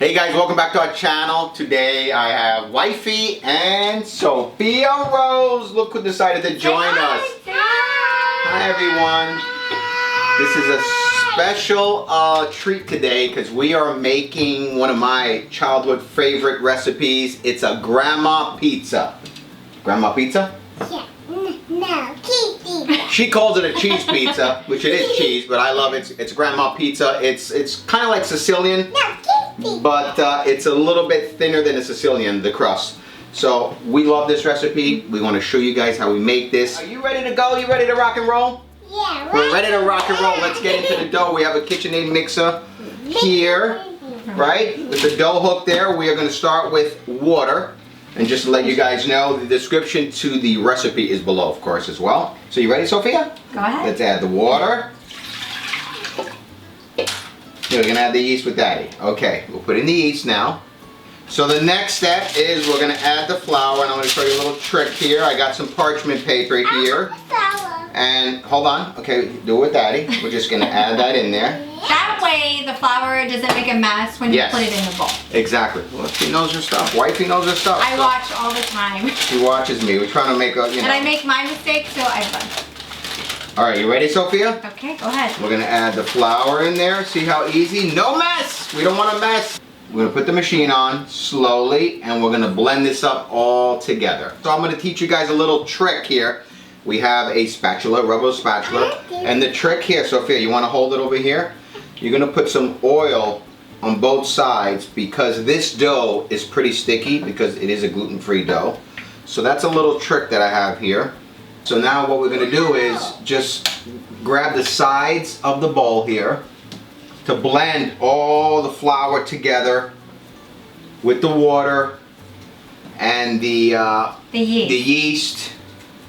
Hey guys, welcome back to our channel. Today I have Wifey and Sophia Rose. Look who decided to join us. Hi everyone. This is a special treat today because we are making one of my childhood favorite recipes. It's a grandma pizza. Grandma pizza? Yeah. No, cheese pizza. She calls it a cheese pizza, which it is cheese, but I love it. It's grandma pizza. It's kind of like Sicilian, No, cheese pizza. but it's a little bit thinner than a Sicilian, the crust. So we love this recipe. We want to show you guys how we make this. Are you ready to go? You ready to rock and roll? Yeah, We're ready to rock and roll. Let's get into the dough. We have a KitchenAid mixer here, right? With the dough hook there, we are going to start with water. And just to let you guys know, the description to the recipe is below, of course, as well. So you ready, Sophia? Go ahead. Let's add the water. Here, we're going to add the yeast with Daddy. Okay, we'll put in the yeast now. So the next step is we're going to add the flour, and I'm going to show you a little trick here. I got some parchment paper here. And hold on. Okay, do it with Daddy. We're just going to add that in there. That way the flour doesn't make a mess when you put it in the bowl. Exactly. Well, she knows her stuff. Wifey knows her stuff. I watch all the time. She watches me. We're trying to make a, And I make my mistakes, so I learn. All right, you ready, Sophia? Okay, go ahead. We're gonna add the flour in there. See how easy? No mess. We don't want to mess. We're gonna put the machine on slowly, and we're gonna blend this up all together. So I'm gonna teach you guys a little trick here. We have a spatula, rubber spatula, and the trick here, Sophia, you want to hold it over here? You're gonna put some oil on both sides because this dough is pretty sticky because it is a gluten-free dough. So that's a little trick that I have here. So now what we're gonna do is just grab the sides of the bowl here to blend all the flour together with the water and the yeast.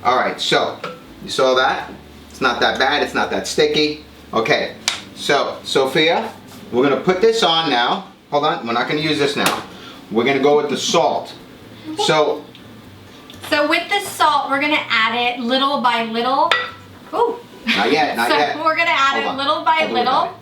All right, so you saw that? It's not that bad, it's not that sticky. Okay, so Sophia, we're gonna put this on now. Hold on, we're not gonna use this now. We're gonna go with the salt. So with the salt, we're gonna add it little by little. Ooh. not yet, not yet. So we're gonna add it little by little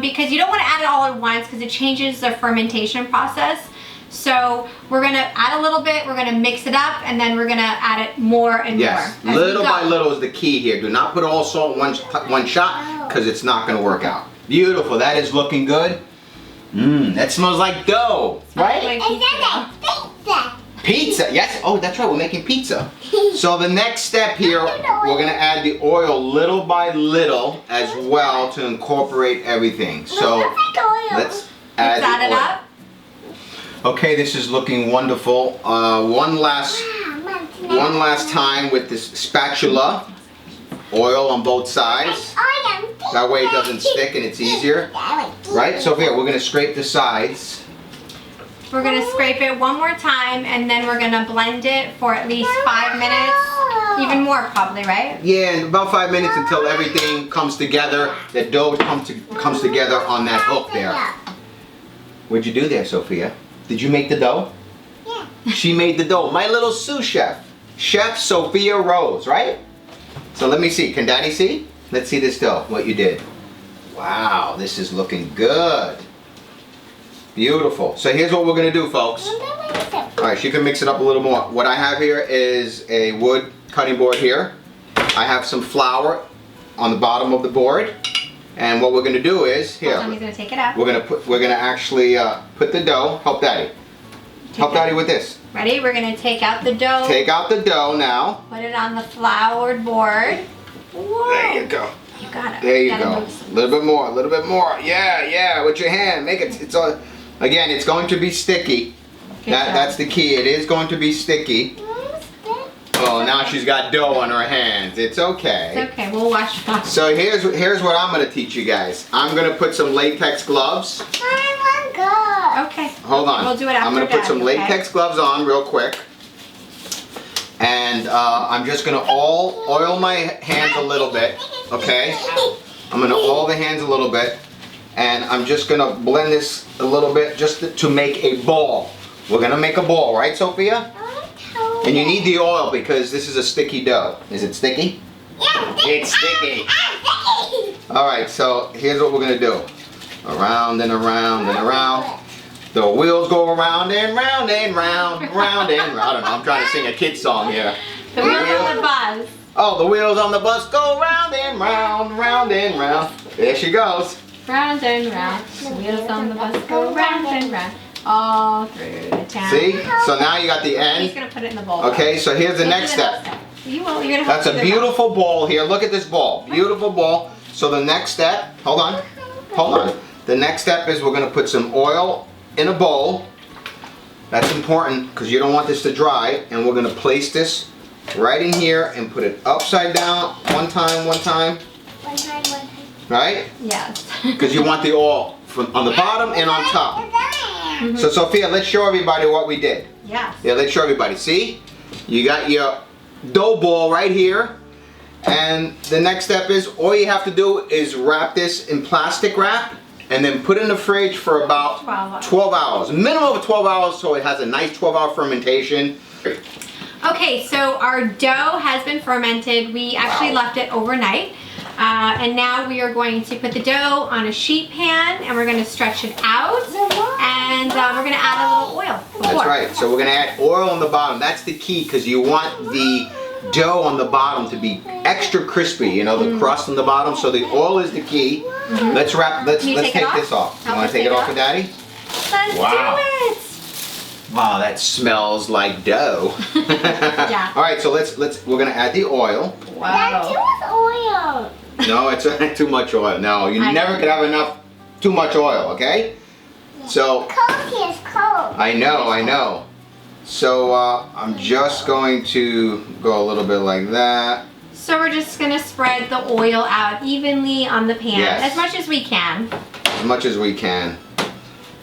because you don't want to add it all at once because it changes the fermentation process. So we're gonna add a little bit, we're gonna mix it up, and then we're gonna add it more and more. Little by little is the key here. Do not put all salt in one shot because it's not gonna work out. Beautiful, that is looking good. That smells like dough, right? Like Pizza. Pizza, yes. Oh, that's right, we're making pizza. So the next step here, we're gonna add the oil little by little as well to incorporate everything. So let's add the it oil. up. Okay, this is looking wonderful. One last time with this spatula. Oil on both sides. That way it doesn't stick and it's easier. Right, Sophia, we're gonna scrape the sides. We're gonna scrape it one more time, and then we're gonna blend it for at least 5 minutes, even more probably, right? Yeah, in about 5 minutes until everything comes together. The dough comes together on that hook there. What'd you do there, Sophia? Did you make the dough? Yeah. She made the dough. My little sous chef. Chef Sophia Rose, right? So let me see. Can Daddy see? Let's see this dough, what you did. Wow, this is looking good. Beautiful. So here's what we're going to do, folks. Alright, you can mix it up a little more. What I have here is a wood cutting board here. I have some flour on the bottom of the board. And what we're going to do is, here, He's gonna take it out. we're going to actually put the dough. Help Daddy. Help Daddy with this. Ready? We're gonna take out the dough. Take out the dough now. Put it on the floured board. Whoa. There you go. You got it. There you go. A little bit more, a little bit more. Yeah, with your hand. Make it, again, it's going to be sticky. That's the key. It is going to be sticky. Oh, now she's got dough on her hands. It's okay. It's okay. We'll wash it off. So here's what I'm going to teach you guys. I'm going to put some latex gloves. Okay. Hold on. We'll do it after I'm going to put some Daddy, latex gloves on real quick. And I'm just going to oil my hands a little bit. Okay? I'm going to oil the hands a little bit. And I'm just going to blend this a little bit just to make a ball. We're going to make a ball, right, Sophia? And you need the oil because this is a sticky dough. Is it sticky? Yeah, it's sticky. Alright, so here's what we're going to do. Around and around and around. The wheels go round and round and round, round and round. I don't know, I'm trying to sing a kid's song here. The wheels on the bus. Oh, the wheels on the bus go round and round, round and round. There she goes. Round and round. The wheels on the bus go round and round. All through the town. See? So now you got the I'm just end. gonna put it in the bowl. Okay, so here's the next step. You will. You're gonna. That's a beautiful ball here. Look at this ball. Beautiful ball. So the next step, hold on. Hold on. The next step is we're gonna put some oil in a bowl. That's important because you don't want this to dry. And we're gonna place this right in here and put it upside down. One time. One time. Right? Yes. Because you want the oil on the bottom and on top. Mm-hmm. So Sophia, let's show everybody what we did. Yes. Yeah, let's show everybody. See? You got your dough ball right here. And the next step is, all you have to do is wrap this in plastic wrap and then put it in the fridge for about 12 hours. Minimum of 12 hours so it has a nice 12-hour fermentation. Okay, so our dough has been fermented. We actually left it overnight. And now we are going to put the dough on a sheet pan and we're going to stretch it out and we're going to add a little oil. That's right. So we're going to add oil on the bottom. That's the key because you want the dough on the bottom to be extra crispy, you know, the crust on the bottom. So the oil is the key. Let's take this off. You want to take it off with Daddy? Let's Wow. do it. Wow, that smells like dough. Yeah. All right, so we're going to add the oil. That's too much oil. No, it's too much oil. No, you never could have too much oil, okay? So, Cold is cold. I know. So, I'm just going to go a little bit like that. So we're just going to spread the oil out evenly on the pan Yes. as much as we can. As much as we can.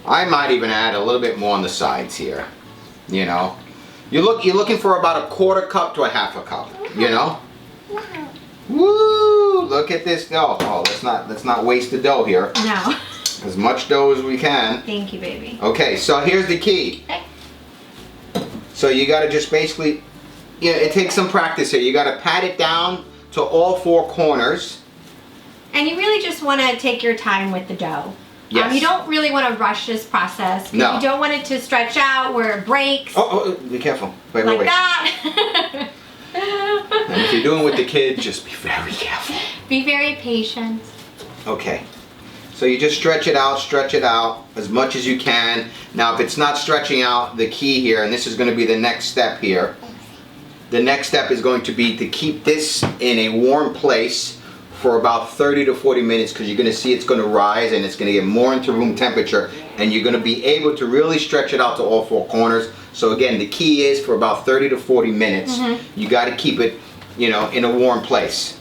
I might even add a little bit more on the sides here. You know? You're looking for about a quarter cup to a half a cup, you know? Woo! Look at this dough. Oh, let's not waste the dough here. No. As much dough as we can. Thank you, baby. Okay, so here's the key. Okay. So you gotta just basically, it takes some practice here. You gotta pat it down to all four corners. And you really just want to take your time with the dough. Yes. You don't really want to rush this process. No. You don't want it to stretch out where it breaks. Oh, be careful. Wait. Like that. And if you're doing with the kids, just be very careful. Be very patient. Okay. So you just stretch it out as much as you can. Now if it's not stretching out, the key here, and this is going to be the next step here. The next step is going to be to keep this in a warm place for about 30 to 40 minutes because you're going to see it's going to rise and it's going to get more into room temperature and you're going to be able to really stretch it out to all four corners. So again, the key is for about 30 to 40 minutes, you got to keep it, in a warm place.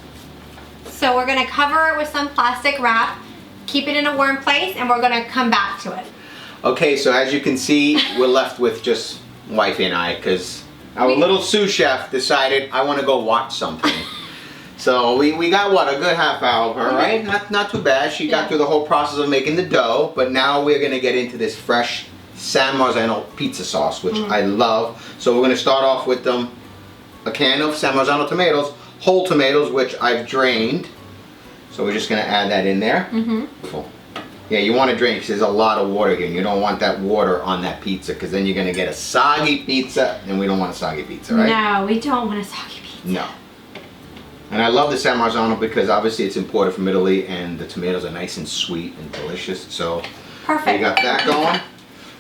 So we're going to cover it with some plastic wrap, keep it in a warm place, and we're going to come back to it. Okay, so as you can see, we're left with just wifey and I because our little sous chef decided I want to go watch something. So we got a good half hour of her, right? Not too bad. She got through the whole process of making the dough, but now we're gonna get into this fresh San Marzano pizza sauce, which I love. So we're gonna start off with a can of San Marzano tomatoes, whole tomatoes, which I've drained. So we're just gonna add that in there. Yeah, you want to drain because there's a lot of water here. You don't want that water on that pizza because then you're gonna get a soggy pizza, and we don't want a soggy pizza, right? No, we don't want a soggy pizza. No. And I love the San Marzano because obviously it's imported from Italy and the tomatoes are nice and sweet and delicious. So Perfect. we got that going.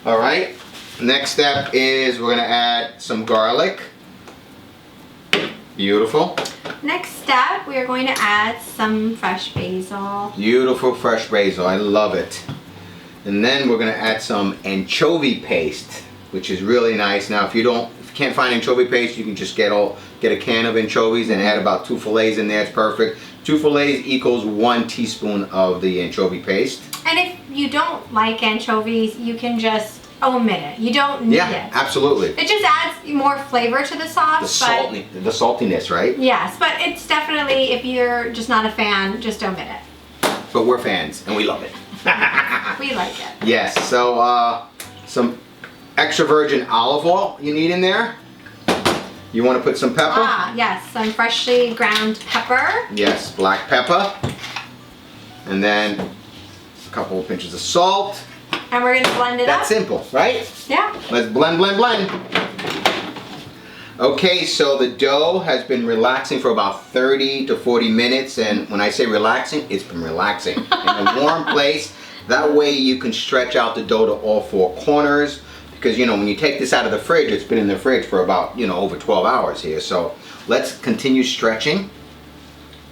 All right. Next step is we're gonna add some garlic. Beautiful. Next step, we are going to add some fresh basil. Beautiful fresh basil. I love it. And then we're gonna add some anchovy paste, which is really nice. Now, if you can't find anchovy paste, you can just get a can of anchovies and add about 2 fillets in there. It's perfect. 2 fillets equals 1 teaspoon of the anchovy paste. And if you don't like anchovies, you can just omit it. You don't need it. Absolutely. It just adds more flavor to the sauce. The saltiness, right? Yes, but it's definitely, if you're just not a fan, just omit it. But we're fans and we love it. We like it. Yes, so some extra virgin olive oil you need in there. You want to put some pepper? Yes, some freshly ground pepper. Yes, black pepper. And then a couple of pinches of salt. And we're gonna blend it That's up. simple, right? Yeah. Let's blend, blend, blend. Okay, so the dough has been relaxing for about 30 to 40 minutes. And when I say relaxing, it's been relaxing in a warm place. That way you can stretch out the dough to all four corners. Because, you know, when you take this out of the fridge, it's been in the fridge for about, you know, over 12 hours here. So let's continue stretching.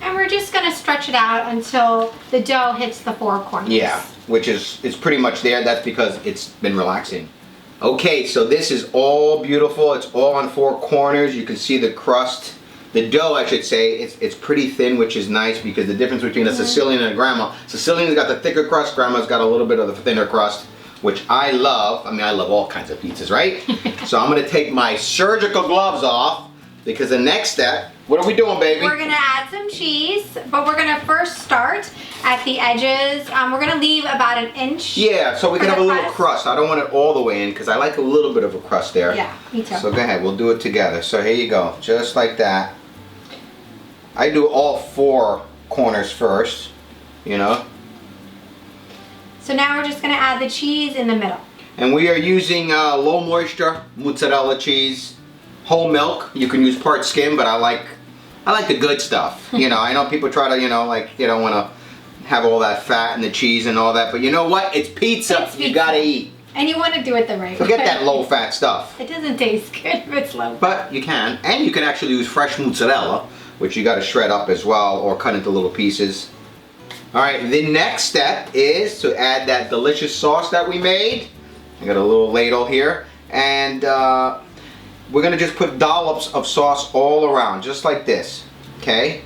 And we're just gonna stretch it out until the dough hits the four corners. Yeah, which is, it's pretty much there. That's because it's been relaxing. Okay, so this is all beautiful. It's all on four corners. You can see the crust, the dough, I should say. It's pretty thin, which is nice because the difference between a Sicilian and a grandma. Sicilian's got the thicker crust. Grandma's got a little bit of the thinner crust, which I love. I mean, I love all kinds of pizzas, right? So I'm gonna take my surgical gloves off because the next step, what are we doing, baby? We're gonna add some cheese, but we're gonna first start at the edges. We're gonna leave about an inch. Yeah, so we can for have a the little crust. I don't want it all the way in because I like a little bit of a crust there. Yeah, me too. So go ahead, we'll do it together. So here you go, just like that. I do all four corners first, you know. So now we're just gonna add the cheese in the middle. And we are using low moisture mozzarella cheese, whole milk. You can use part skim, but I like the good stuff. You know, I know people try to, you know, like you don't want to have all that fat and the cheese and all that, but you know what? It's pizza. It's You pizza. gotta eat. And you want to do it the right way. Forget that low fat stuff. It doesn't taste good if it's low. But you can, and you can actually use fresh mozzarella, which you got to shred up as well or cut into little pieces. All right, the next step is to add that delicious sauce that we made. I got a little ladle here, and we're gonna just put dollops of sauce all around, just like this, okay?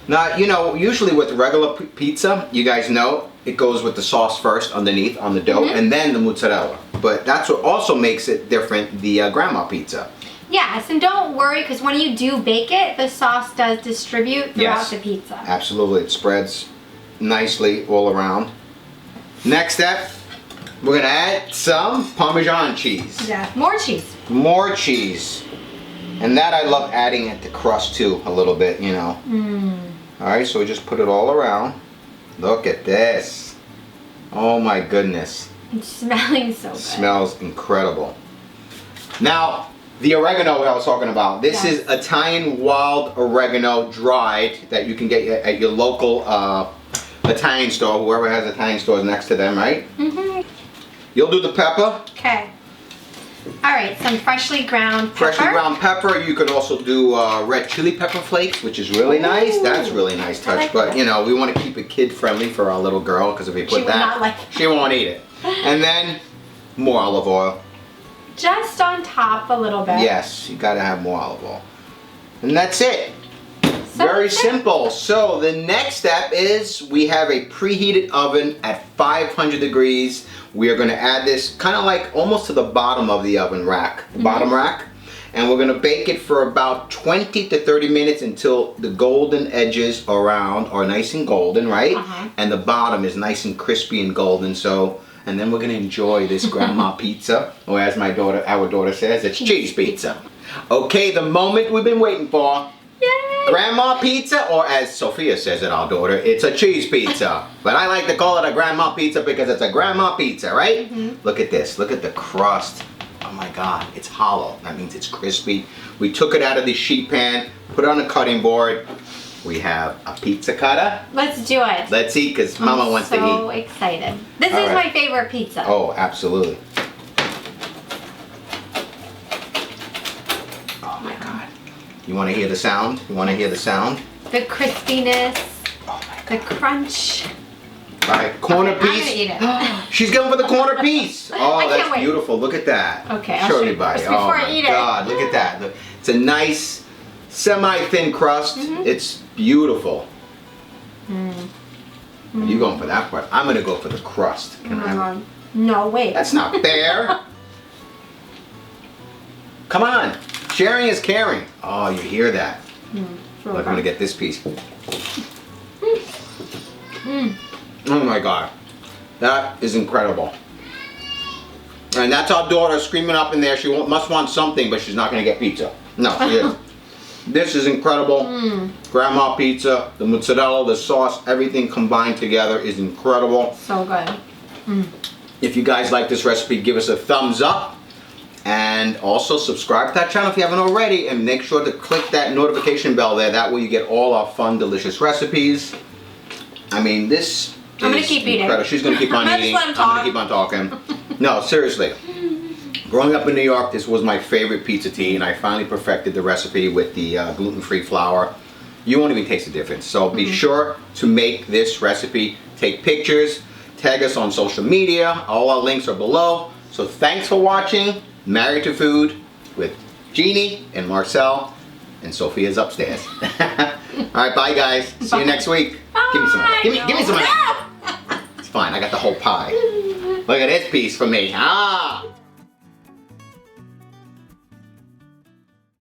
Now, you know, usually with regular pizza, you guys know, it goes with the sauce first underneath on the dough, and then the mozzarella. But that's what also makes it different, the grandma pizza. Yes, and don't worry, because when you do bake it, the sauce does distribute throughout the pizza. Absolutely, it spreads nicely all around. Next step, we're gonna add some Parmesan cheese. Yeah, more cheese. More cheese. And that I love adding at the crust too, a little bit, you know. Alright, so we just put it all around. Look at this. Oh my goodness. It's smelling so good. Smells incredible. Now, the oregano I was talking about. This is Italian wild oregano dried that you can get at your local Italian store, whoever has Italian stores next to them, right? You'll do the pepper. Okay. All right, some freshly ground pepper. Freshly ground pepper. You can also do red chili pepper flakes, which is really nice. That's a really nice touch. like But that. you know, we want to keep it kid friendly for our little girl because if we She put would that, not like it. she won't eat it. And then more olive oil. Just on top a little bit. Yes, you got to have more olive oil. And that's it. So Very that's it. simple. So the next step is we have a preheated oven at 500 degrees. We are going to add this kind of like almost to the bottom of the oven rack, the bottom rack. And we're going to bake it for about 20 to 30 minutes until the golden edges around are nice and golden, right? And the bottom is nice and crispy and golden. So, and then we're going to enjoy this grandma pizza, or as our daughter says, it's cheese pizza. Okay, the moment we've been waiting for. Yay! Grandma pizza, or as Sophia says it, our daughter, it's a cheese pizza. But I like to call it a grandma pizza because it's a grandma pizza, right? Look at this. Look at the crust. Oh my God, it's hollow. That means it's crispy. We took it out of the sheet pan, put it on a cutting board. We have a pizza cutter. Let's do it. Let's eat because Mama wants to eat. So excited. This All is right. my favorite pizza. Oh, absolutely. Oh my God. You want to hear the sound? You want to hear the sound? The crispiness, Oh my God. the crunch. All right, corner Okay, I'm piece. gonna eat it. She's going for the corner piece. Oh, I can't that's wait. beautiful. Look at that. Okay, I'll show show you everybody. first Oh before I my eat it. God, look at that. Look, it's a nice, semi-thin crust. It's beautiful. Are you going for that part? I'm going to go for the crust. Can I? No, wait. That's not fair. Come on. Sharing is caring. Oh, you hear that? Look, I'm going to get this piece. Oh my God. That is incredible. And that's our daughter screaming up in there. She must want something, but she's not going to get pizza. No, she isn't. This is incredible. Grandma pizza, the mozzarella, the sauce, everything combined together is incredible. So good. If you guys like this recipe, give us a thumbs up. And also subscribe to that channel if you haven't already. And make sure to click that notification bell there. That way you get all our fun, delicious recipes. I mean, this I'm gonna is keep eating. incredible. She's going to keep on I'm eating. just let him I'm going to keep on talking. No, seriously. Growing up in New York, this was my favorite pizza tea. And I finally perfected the recipe with the gluten-free flour. You won't even taste the difference. So be sure to make this recipe. Take pictures. Tag us on social media. All our links are below. So thanks for watching Married to Food with Jeannie and Marcel, and Sophia's upstairs. All right, bye guys. See you next week. Give me some of that. Give me some of that. It's fine. I got the whole pie. Look at this piece for me. Ah.